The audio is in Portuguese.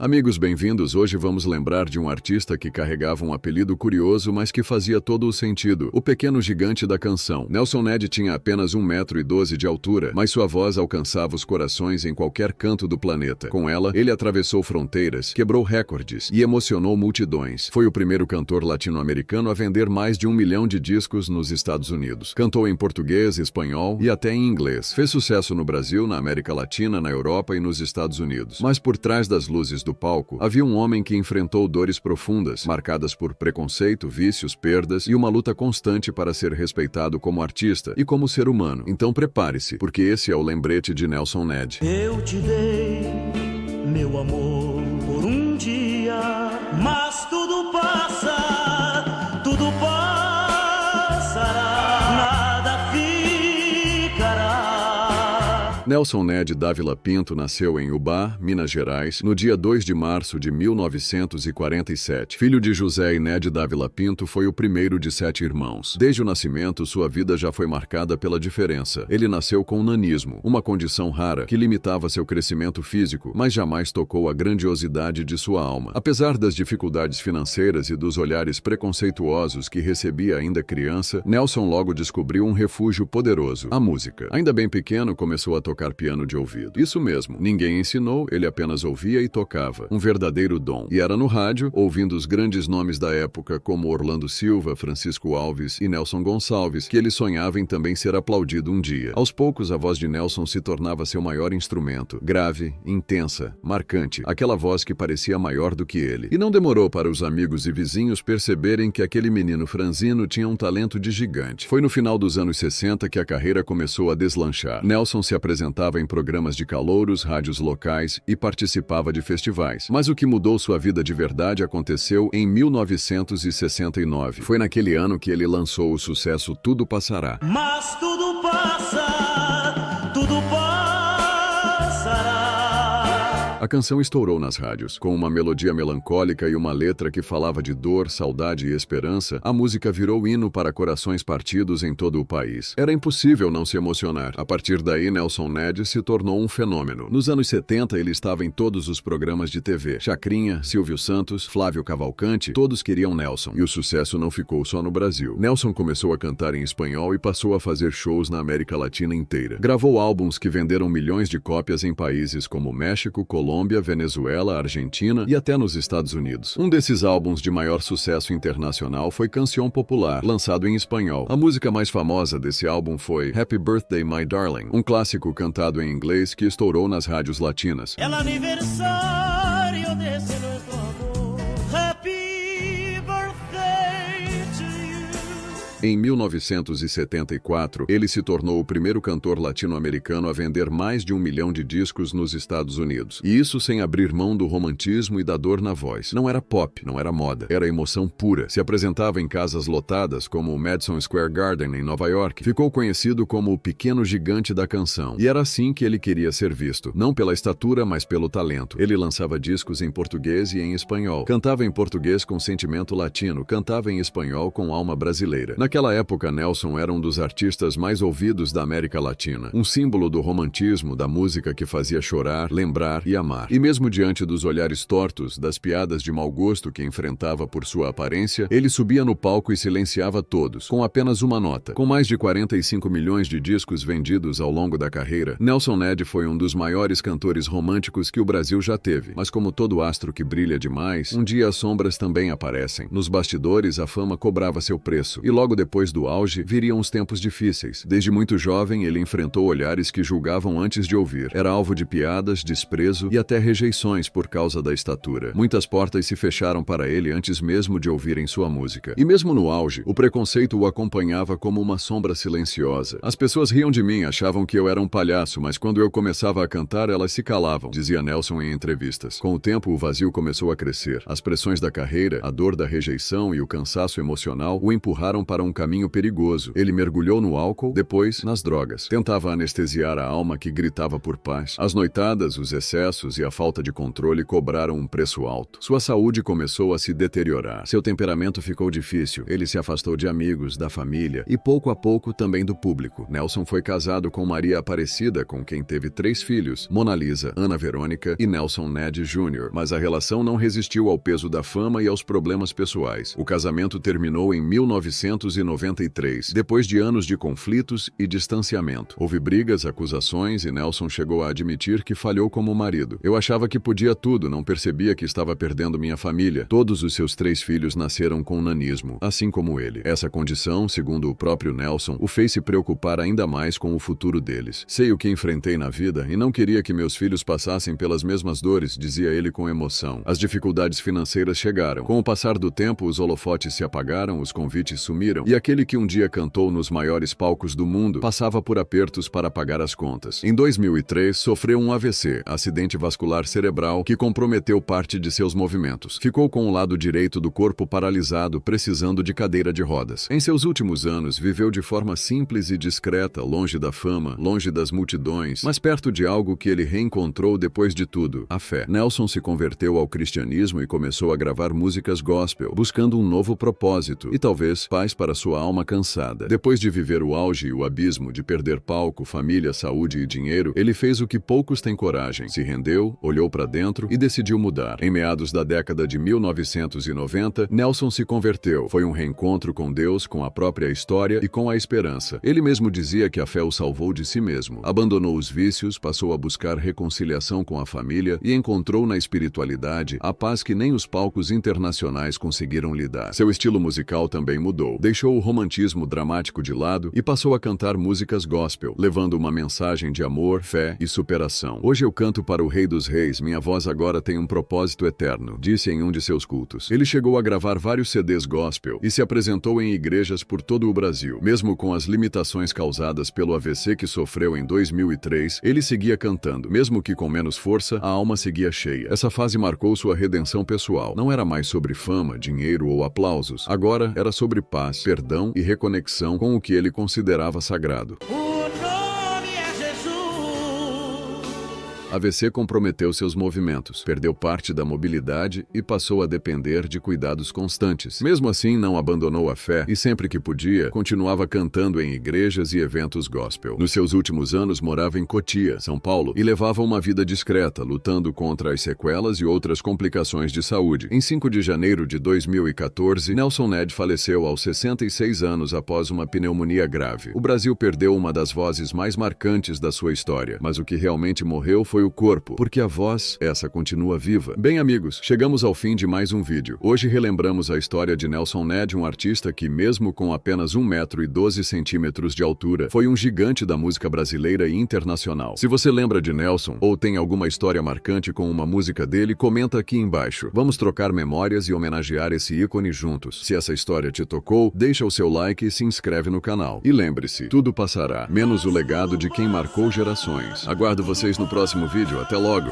Amigos, bem-vindos. Hoje vamos lembrar de um artista que carregava um apelido curioso, mas que fazia todo o sentido: o pequeno gigante da canção. Nelson Ned tinha apenas 1,12 m de altura, mas sua voz alcançava os corações em qualquer canto do planeta. Com ela, ele atravessou fronteiras, quebrou recordes e emocionou multidões. Foi o primeiro cantor latino-americano a vender mais de 1 milhão de discos nos Estados Unidos. Cantou em português, espanhol e até em inglês. Fez sucesso no Brasil, na América Latina, na Europa e nos Estados Unidos. Mas por trás das luzes do palco, havia um homem que enfrentou dores profundas, marcadas por preconceito, vícios, perdas e uma luta constante para ser respeitado como artista e como ser humano. Então prepare-se, porque esse é o lembrete de Nelson Ned. Eu te dei meu amor por um dia, mas tudo passa, tudo passará, nada ficará. Nelson Ned Dávila Pinto nasceu em Ubá, Minas Gerais, no dia 2 de março de 1947. Filho de José e Ned Dávila Pinto, foi o primeiro de 7 irmãos. Desde o nascimento, sua vida já foi marcada pela diferença. Ele nasceu com nanismo, uma condição rara que limitava seu crescimento físico, mas jamais tocou a grandiosidade de sua alma. Apesar das dificuldades financeiras e dos olhares preconceituosos que recebia ainda criança, Nelson logo descobriu um refúgio poderoso: a música. Ainda bem pequeno, começou a tocar piano de ouvido. Isso mesmo, ninguém ensinou, ele apenas ouvia e tocava. Um verdadeiro dom. E era no rádio, ouvindo os grandes nomes da época como Orlando Silva, Francisco Alves e Nelson Gonçalves, que ele sonhava em também ser aplaudido um dia. Aos poucos, a voz de Nelson se tornava seu maior instrumento. Grave, intensa, marcante, aquela voz que parecia maior do que ele. E não demorou para os amigos e vizinhos perceberem que aquele menino franzino tinha um talento de gigante. Foi no final dos anos 60 que a carreira começou a deslanchar. Nelson se apresentava em programas de calouros, rádios locais e participava de festivais. Mas o que mudou sua vida de verdade aconteceu em 1969. Foi naquele ano que ele lançou o sucesso Tudo Passará. Mas tudo passa, tudo passará. A canção estourou nas rádios. Com uma melodia melancólica e uma letra que falava de dor, saudade e esperança, a música virou hino para corações partidos em todo o país. Era impossível não se emocionar. A partir daí, Nelson Ned se tornou um fenômeno. Nos anos 70, ele estava em todos os programas de TV. Chacrinha, Silvio Santos, Flávio Cavalcante, todos queriam Nelson. E o sucesso não ficou só no Brasil. Nelson começou a cantar em espanhol e passou a fazer shows na América Latina inteira. Gravou álbuns que venderam milhões de cópias em países como México, Colômbia, Venezuela, Argentina e até nos Estados Unidos. Um desses álbuns de maior sucesso internacional foi Canción Popular, lançado em espanhol. A música mais famosa desse álbum foi Happy Birthday, My Darling, um clássico cantado em inglês que estourou nas rádios latinas. El aniversario de ese nuestro amor. Happy birthday to you. Em 1974, ele se tornou o primeiro cantor latino-americano a vender mais de 1 milhão de discos nos Estados Unidos. E isso sem abrir mão do romantismo e da dor na voz. Não era pop, não era moda, era emoção pura. Se apresentava em casas lotadas, como o Madison Square Garden, em Nova York. Ficou conhecido como o pequeno gigante da canção. E era assim que ele queria ser visto. Não pela estatura, mas pelo talento. Ele lançava discos em português e em espanhol. Cantava em português com sentimento latino, cantava em espanhol com alma brasileira. Naquela época, Nelson era um dos artistas mais ouvidos da América Latina. Um símbolo do romantismo, da música que fazia chorar, lembrar e amar. E mesmo diante dos olhares tortos, das piadas de mau gosto que enfrentava por sua aparência, ele subia no palco e silenciava todos, com apenas uma nota. Com mais de 45 milhões de discos vendidos ao longo da carreira, Nelson Ned foi um dos maiores cantores românticos que o Brasil já teve. Mas como todo astro que brilha demais, um dia as sombras também aparecem. Nos bastidores, a fama cobrava seu preço. E logo depois do auge, viriam os tempos difíceis. Desde muito jovem, ele enfrentou olhares que julgavam antes de ouvir. Era alvo de piadas, desprezo e até rejeições por causa da estatura. Muitas portas se fecharam para ele antes mesmo de ouvirem sua música. E mesmo no auge, o preconceito o acompanhava como uma sombra silenciosa. As pessoas riam de mim, achavam que eu era um palhaço, mas quando eu começava a cantar, elas se calavam, dizia Nelson em entrevistas. Com o tempo, o vazio começou a crescer. As pressões da carreira, a dor da rejeição e o cansaço emocional o empurraram para um um caminho perigoso. Ele mergulhou no álcool, depois nas drogas. Tentava anestesiar a alma que gritava por paz. As noitadas, os excessos e a falta de controle cobraram um preço alto. Sua saúde começou a se deteriorar. Seu temperamento ficou difícil. Ele se afastou de amigos, da família e pouco a pouco também do público. Nelson foi casado com Maria Aparecida, com quem teve 3 filhos, Mona Lisa, Ana Verônica e Nelson Ned Jr., mas a relação não resistiu ao peso da fama e aos problemas pessoais. O casamento terminou em 1993, depois de anos de conflitos e distanciamento. Houve brigas, acusações e Nelson chegou a admitir que falhou como marido. Eu achava que podia tudo, não percebia que estava perdendo minha família. Todos os seus 3 filhos nasceram com nanismo, assim como ele. Essa condição, segundo o próprio Nelson, o fez se preocupar ainda mais com o futuro deles. Sei o que enfrentei na vida e não queria que meus filhos passassem pelas mesmas dores, dizia ele com emoção. As dificuldades financeiras chegaram. Com o passar do tempo, os holofotes se apagaram, os convites sumiram e aquele que um dia cantou nos maiores palcos do mundo passava por apertos para pagar as contas. Em 2003, sofreu um AVC, acidente vascular cerebral, que comprometeu parte de seus movimentos. Ficou com o lado direito do corpo paralisado, precisando de cadeira de rodas. Em seus últimos anos, viveu de forma simples e discreta, longe da fama, longe das multidões, mas perto de algo que ele reencontrou depois de tudo, a fé. Nelson se converteu ao cristianismo e começou a gravar músicas gospel, buscando um novo propósito e talvez paz para sua alma cansada. Depois de viver o auge e o abismo de perder palco, família, saúde e dinheiro, ele fez o que poucos têm coragem. Se rendeu, olhou para dentro e decidiu mudar. Em meados da década de 1990, Nelson se converteu. Foi um reencontro com Deus, com a própria história e com a esperança. Ele mesmo dizia que a fé o salvou de si mesmo. Abandonou os vícios, passou a buscar reconciliação com a família e encontrou na espiritualidade a paz que nem os palcos internacionais conseguiram lhe dar. Seu estilo musical também mudou. Deixou o romantismo dramático de lado e passou a cantar músicas gospel, levando uma mensagem de amor, fé e superação. Hoje eu canto para o Rei dos Reis, minha voz agora tem um propósito eterno, disse em um de seus cultos. Ele chegou a gravar vários CDs gospel e se apresentou em igrejas por todo o Brasil. Mesmo com as limitações causadas pelo AVC que sofreu em 2003, ele seguia cantando. Mesmo que com menos força, a alma seguia cheia. Essa fase marcou sua redenção pessoal. Não era mais sobre fama, dinheiro ou aplausos. Agora era sobre paz, perdão e reconexão com o que ele considerava sagrado. AVC comprometeu seus movimentos, perdeu parte da mobilidade e passou a depender de cuidados constantes. Mesmo assim, não abandonou a fé e sempre que podia, continuava cantando em igrejas e eventos gospel. Nos seus últimos anos, morava em Cotia, São Paulo, e levava uma vida discreta, lutando contra as sequelas e outras complicações de saúde. Em 5 de janeiro de 2014, Nelson Ned faleceu aos 66 anos após uma pneumonia grave. O Brasil perdeu uma das vozes mais marcantes da sua história, mas o que realmente morreu foi o corpo, porque a voz, essa continua viva. Bem, amigos, chegamos ao fim de mais um vídeo. Hoje relembramos a história de Nelson Ned, um artista que, mesmo com apenas 1,12 m de altura, foi um gigante da música brasileira e internacional. Se você lembra de Nelson, ou tem alguma história marcante com uma música dele, comenta aqui embaixo. Vamos trocar memórias e homenagear esse ícone juntos. Se essa história te tocou, deixa o seu like e se inscreve no canal. E lembre-se, tudo passará, menos o legado de quem marcou gerações. Aguardo vocês no próximo vídeo. Até logo!